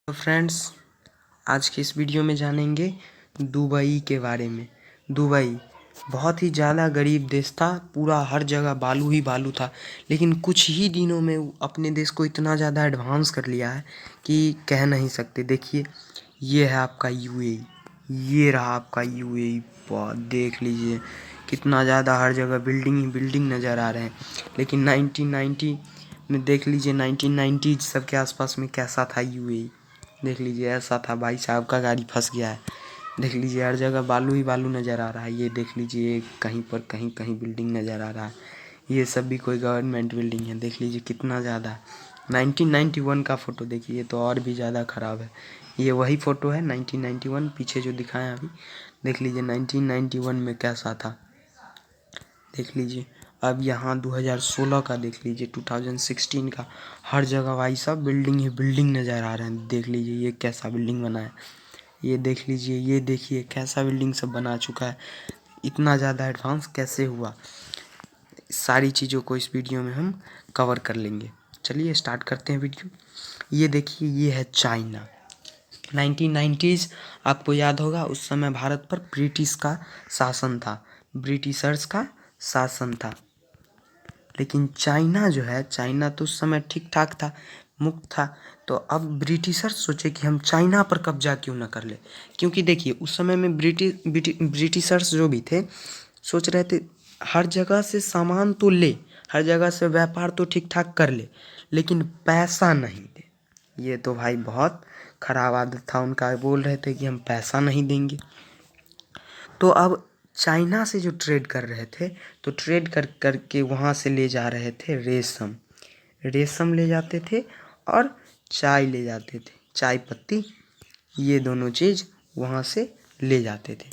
तो फ्रेंड्स, आज की इस वीडियो में जानेंगे दुबई के बारे में। दुबई बहुत ही ज़्यादा गरीब देश था, पूरा हर जगह बालू ही बालू था। लेकिन कुछ ही दिनों में वो अपने देश को इतना ज़्यादा एडवांस कर लिया है कि कह नहीं सकते। देखिए, ये है आपका यूएई, ये रहा आपका यूएई। बहुत देख लीजिए, कितना ज़्यादा हर जगह बिल्डिंग ही बिल्डिंग नज़र आ रहे हैं। लेकिन 1990 में देख लीजिए, 1990 सब के आसपास में कैसा था यूएई। देख लीजिए, ऐसा था। भाई साहब का गाड़ी फंस गया है। देख लीजिए, हर जगह बालू ही बालू नज़र आ रहा है। ये देख लीजिए, कहीं पर कहीं कहीं बिल्डिंग नज़र आ रहा है। ये सब भी कोई गवर्नमेंट बिल्डिंग है। देख लीजिए कितना ज़्यादा। 1991 का फ़ोटो देखिए, ये तो और भी ज़्यादा ख़राब है। ये वही फ़ोटो है 1991, पीछे जो दिखाया अभी। देख लीजिए 1991 में कैसा था। देख लीजिए अब यहाँ 2016 का देख लीजिए, 2016 का। हर जगह भाई साहब बिल्डिंग ही बिल्डिंग नज़र आ रहे हैं। देख लीजिए ये कैसा बिल्डिंग बना है। ये देख लीजिए, ये देखिए कैसा बिल्डिंग सब बना चुका है। इतना ज़्यादा एडवांस कैसे हुआ, सारी चीज़ों को इस वीडियो में हम कवर कर लेंगे। चलिए स्टार्ट करते हैं वीडियो। ये देखिए, ये है चाइना। 1990s, आपको याद होगा उस समय भारत पर ब्रिटिश का शासन था, ब्रिटिशर्स का शासन था। लेकिन चाइना जो है, चाइना तो उस समय ठीक ठाक था, मुक्त था। तो अब ब्रिटिशर्स सोचे कि हम चाइना पर कब्जा क्यों ना कर ले। क्योंकि देखिए उस समय में ब्रिटिशर्स जो भी थे, सोच रहे थे हर जगह से सामान तो ले, हर जगह से व्यापार तो ठीक ठाक कर ले, लेकिन पैसा नहीं दे। ये तो भाई बहुत खराब आदत था उनका। बोल रहे थे कि हम पैसा नहीं देंगे। तो अब चाइना से जो ट्रेड कर रहे थे, तो ट्रेड कर करके वहाँ से ले जा रहे थे रेशम। रेशम ले जाते थे और चाय ले जाते थे, चाय पत्ती, ये दोनों चीज़ वहाँ से ले जाते थे।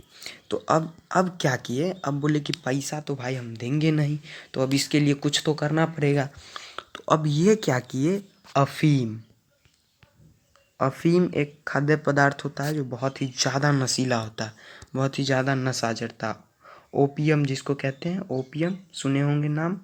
तो अब क्या किए, अब बोले कि पैसा तो भाई हम देंगे नहीं, तो अब इसके लिए कुछ तो करना पड़ेगा। तो अब ये क्या किए, अफीम। अफीम एक खाद्य पदार्थ होता है जो बहुत ही ज़्यादा नशीला होता है, बहुत ही ज़्यादा नशा चढ़ता। ओपियम जिसको कहते हैं, ओपियम सुने होंगे नाम।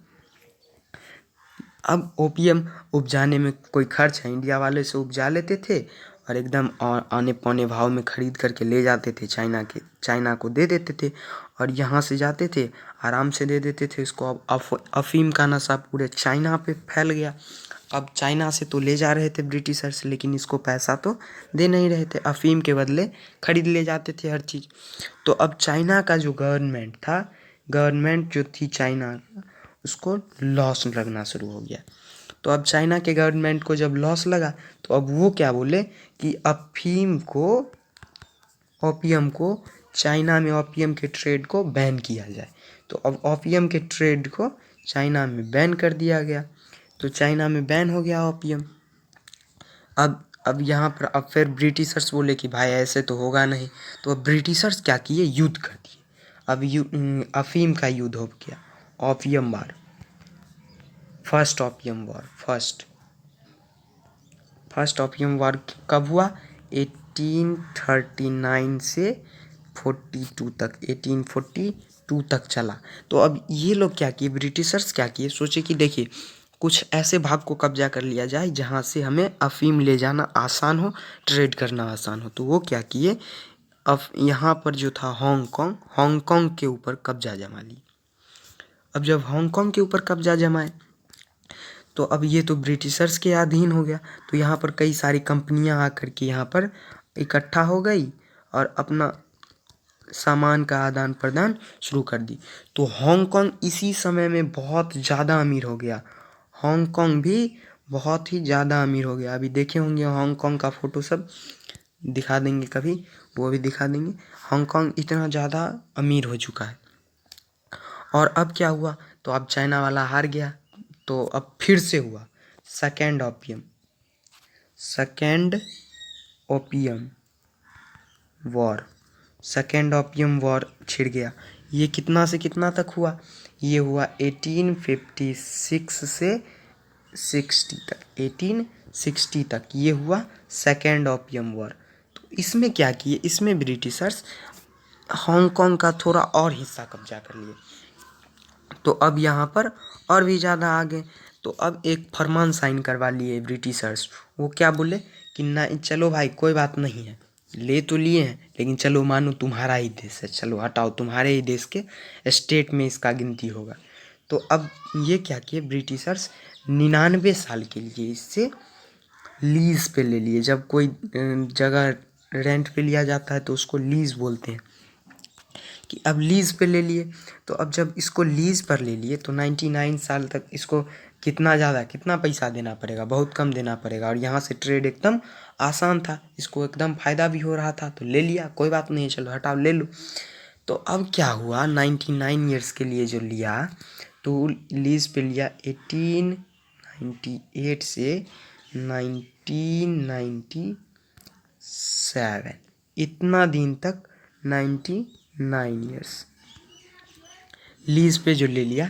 अब ओपियम उपजाने में कोई खर्च है, इंडिया वाले से उपजा लेते थे और एकदम आने पौने भाव में ख़रीद करके ले जाते थे, चाइना को दे देते थे। और यहाँ से जाते थे, आराम से दे देते थे इसको। अब अफीम का नशा पूरे चाइना पे फैल गया। अब चाइना से तो ले जा रहे थे ब्रिटिशर्स, लेकिन इसको पैसा तो दे नहीं रहे थे, अफीम के बदले खरीद ले जाते थे हर चीज़। तो अब चाइना का जो गवर्नमेंट था, गवर्नमेंट जो थी चाइना, उसको लॉस लगना शुरू हो गया। तो अब चाइना के गवर्नमेंट को जब लॉस लगा, तो अब वो क्या बोले कि अफीम को, ओपियम को, चाइना में ओपियम के ट्रेड को बैन किया जाए। तो अब ओपियम के ट्रेड को चाइना में बैन कर दिया गया। तो चाइना में बैन हो गया ओपियम। अब यहाँ पर अब फिर ब्रिटिशर्स बोले कि भाई ऐसे तो होगा नहीं। तो अब ब्रिटिशर्स क्या किए, युद्ध कर दिए। अब अफीम का युद्ध हो गया, opium war, first opium war. First opium war कब हुआ, 1839 से 42 तक, 1842 तक चला। तो अब ये लोग क्या किए, ब्रिटिशर्स क्या किए, सोचे कि देखिए कुछ ऐसे भाग को कब्जा कर लिया जाए जहाँ से हमें अफीम ले जाना आसान हो, ट्रेड करना आसान हो। तो वो क्या किए, अब यहाँ पर जो था हांगकांग के ऊपर कब्जा जमा ली। अब जब हांगकांग के ऊपर कब्जा जमाए, तो अब ये तो ब्रिटिशर्स के अधीन हो गया। तो यहाँ पर कई सारी कंपनियाँ आकर के यहाँ पर इकट्ठा हो गई और अपना सामान का आदान प्रदान शुरू कर दी। तो हांगकांग इसी समय में बहुत ज़्यादा अमीर हो गया। हांगकांग भी बहुत ही ज़्यादा अमीर हो गया। अभी देखे होंगे हांगकांग का फ़ोटो, सब दिखा देंगे कभी, वो भी दिखा देंगे। हांगकांग इतना ज़्यादा अमीर हो चुका है। और अब क्या हुआ, तो अब चाइना वाला हार गया। तो अब फिर से हुआ second opium war. Second opium war छिड़ गया। ये कितना से कितना तक हुआ, ये हुआ 1856 से 60 तक, 1860 तक ये हुआ सेकेंड ओपियम वॉर। तो इसमें क्या किए, इसमें ब्रिटिशर्स हांगकांग का थोड़ा और हिस्सा कब्जा कर लिए। तो अब यहाँ पर और भी ज़्यादा आ गए। तो अब एक फरमान साइन करवा लिए ब्रिटिशर्स। वो क्या बोले कि ना चलो भाई कोई बात नहीं है, ले तो लिए हैं लेकिन चलो मानो तुम्हारा ही देश है, चलो हटाओ तुम्हारे ही देश के स्टेट में इसका गिनती होगा। तो अब ये क्या किए ब्रिटिशर्स, 99 साल के लिए इससे लीज पे ले लिए। जब कोई जगह रेंट पे लिया जाता है तो उसको लीज बोलते हैं, कि अब लीज पे ले लिए। तो अब जब इसको लीज पर ले लिए तो 99 साल तक इसको कितना पैसा देना पड़ेगा, बहुत कम देना पड़ेगा। और यहाँ से ट्रेड एकदम आसान था, इसको एकदम फ़ायदा भी हो रहा था, तो ले लिया, कोई बात नहीं चलो हटाओ ले लो। तो अब क्या हुआ, 99 ईयर्स के लिए जो लिया तो लीज पे लिया 1898 से 1997, इतना दिन तक 99 ईयर्स लीज पे जो ले लिया।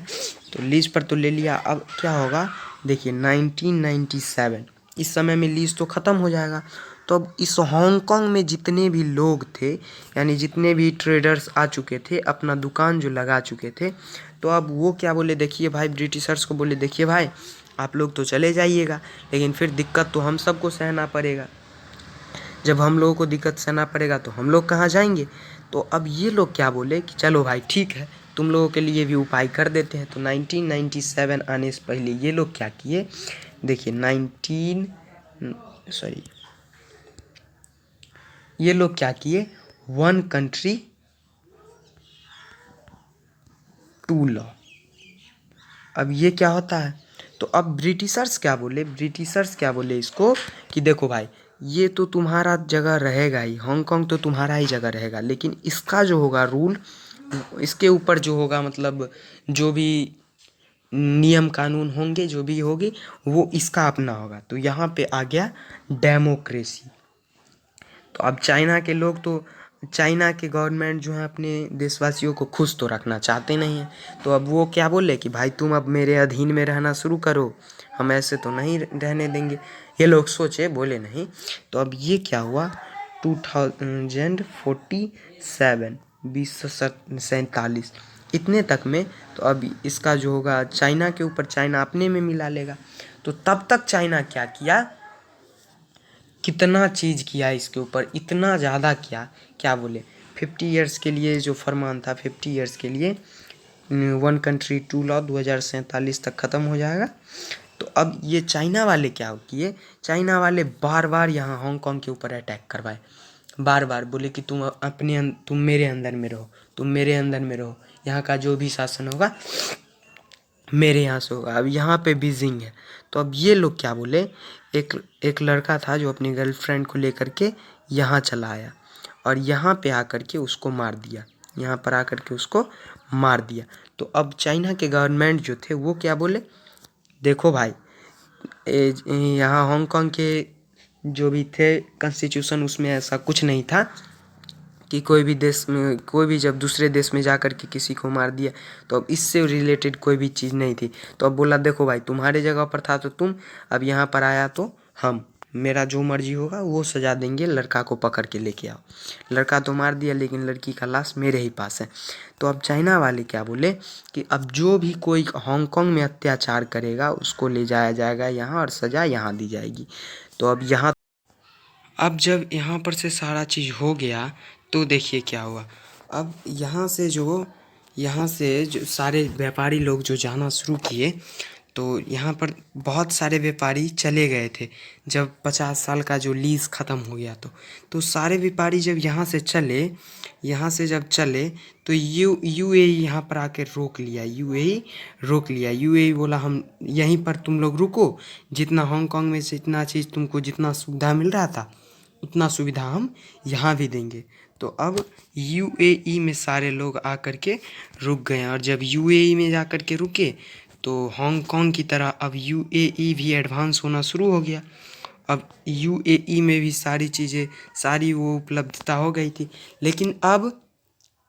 तो लीज पर तो ले लिया, अब क्या होगा देखिए 1997 इस समय में लीज तो ख़त्म हो जाएगा। तो अब इस हांगकांग में जितने भी लोग थे, यानी जितने भी ट्रेडर्स आ चुके थे, अपना दुकान जो लगा चुके थे, तो अब वो क्या बोले, देखिए भाई ब्रिटिशर्स को बोले देखिए भाई आप लोग तो चले जाइएगा लेकिन फिर दिक्कत तो हम सबको सहना पड़ेगा। जब हम लोगों को दिक्कत सहना पड़ेगा तो हम लोग कहाँ जाएंगे। तो अब ये लोग क्या बोले कि चलो भाई ठीक है, तुम लोगों के लिए भी उपाय कर देते हैं। तो 1997 आने से पहले ये लोग क्या किए, देखिए ये लोग क्या किए, 1 कंट्री 2 लॉ। अब ये क्या होता है, तो अब ब्रिटिशर्स क्या बोले इसको कि देखो भाई ये तो तुम्हारा जगह रहेगा ही, हांगकांग तो तुम्हारा ही जगह रहेगा, लेकिन इसका जो होगा रूल, इसके ऊपर जो होगा मतलब जो भी नियम कानून होंगे, जो भी होगी वो इसका अपना होगा। तो यहाँ पे आ गया डेमोक्रेसी। तो अब चाइना के लोग तो, चाइना के गवर्नमेंट जो है अपने देशवासियों को खुश तो रखना चाहते नहीं हैं। तो अब वो क्या बोले कि भाई तुम अब मेरे अधीन में रहना शुरू करो, हम ऐसे तो नहीं रहने देंगे। ये लोग सोचे, बोले नहीं। तो अब ये क्या हुआ 2047 2047 इतने तक में, तो अब इसका जो होगा चाइना के ऊपर, चाइना अपने में मिला लेगा। तो तब तक चाइना क्या किया, कितना चीज़ किया इसके ऊपर, इतना ज़्यादा किया, क्या बोले 50 ईयर्स के लिए जो फरमान था, 50 ईयर्स के लिए 1 कंट्री 2 लॉ 2047 तक ख़त्म हो जाएगा। तो अब ये चाइना वाले क्या किए, चाइना वाले बार बार यहाँ हांगकांग के ऊपर अटैक करवाए, बार बार बोले कि तुम मेरे अंदर में रहो, तुम मेरे अंदर में रहो, यहाँ का जो भी शासन होगा मेरे यहाँ से होगा। अब यहाँ पे बीजिंग है। तो अब ये लोग क्या बोले, एक लड़का था जो अपनी गर्लफ्रेंड को लेकर के यहाँ चला आया और यहाँ पे आकर के उसको मार दिया, यहाँ पर आकर के उसको मार दिया। तो अब चाइना के गवर्नमेंट जो थे वो क्या बोले, देखो भाई यहाँ हांगकांग के जो भी थे कॉन्स्टिट्यूशन, उसमें ऐसा कुछ नहीं था कि कोई भी देश में, कोई भी जब दूसरे देश में जा कर के किसी को मार दिया तो अब इससे रिलेटेड कोई भी चीज़ नहीं थी। तो अब बोला देखो भाई तुम्हारे जगह पर था तो तुम, अब यहाँ पर आया तो हम, मेरा जो मर्जी होगा वो सजा देंगे, लड़का को पकड़ के लेके आओ। लड़का तो मार दिया लेकिन लड़की का लाश मेरे ही पास है। तो अब चाइना वाले क्या बोले कि अब जो भी कोई हांगकांग में अत्याचार करेगा उसको ले जाया जाएगा यहाँ और सज़ा यहाँ दी जाएगी। तो अब यहाँ, अब जब यहाँ पर से सारा चीज़ हो गया तो देखिए क्या हुआ। अब यहाँ से जो सारे व्यापारी लोग जो जाना शुरू किए, तो यहाँ पर बहुत सारे व्यापारी चले गए थे जब 50 साल का जो लीज़ ख़त्म हो गया। तो सारे व्यापारी जब यहाँ से जब चले तो यूएई यहाँ पर आकर रोक लिया, यूएई बोला हम यहीं पर तुम लोग रुको, जितना हांगकांग में से इतना चीज़ तुमको जितना सुविधा मिल रहा था उतना सुविधा हम यहाँ भी देंगे। तो अब यूएई में सारे लोग आकर के रुक गए और जब यूएई में जाकर के रुके तो हांगकांग की तरह अब यूएई भी एडवांस होना शुरू हो गया। अब यूएई में भी सारी चीज़ें, सारी वो उपलब्धता हो गई थी। लेकिन अब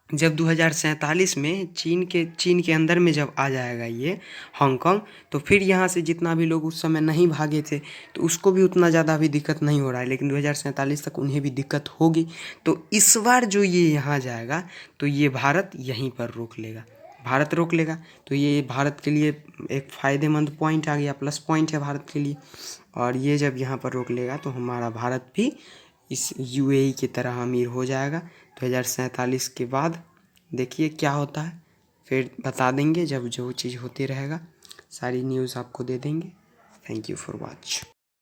जब 2047 में चीन के अंदर में जब आ जाएगा ये हांगकांग, तो फिर यहाँ से जितना भी लोग उस समय नहीं भागे थे तो उसको भी उतना ज़्यादा भी दिक्कत नहीं हो रहा है, लेकिन 2047 तक उन्हें भी दिक्कत होगी। तो इस बार जो ये यहाँ जाएगा तो ये भारत यहीं पर रोक लेगा, भारत रोक लेगा, तो ये भारत के लिए एक फ़ायदेमंद पॉइंट आ गया, प्लस पॉइंट है भारत के लिए। और ये जब यहाँ पर रोक लेगा तो हमारा भारत भी इस यूएई की तरह अमीर हो जाएगा 2047 के बाद। देखिए क्या होता है, फिर बता देंगे जब जो चीज़ होती रहेगा, सारी न्यूज़ आपको दे देंगे। Thank you for watch.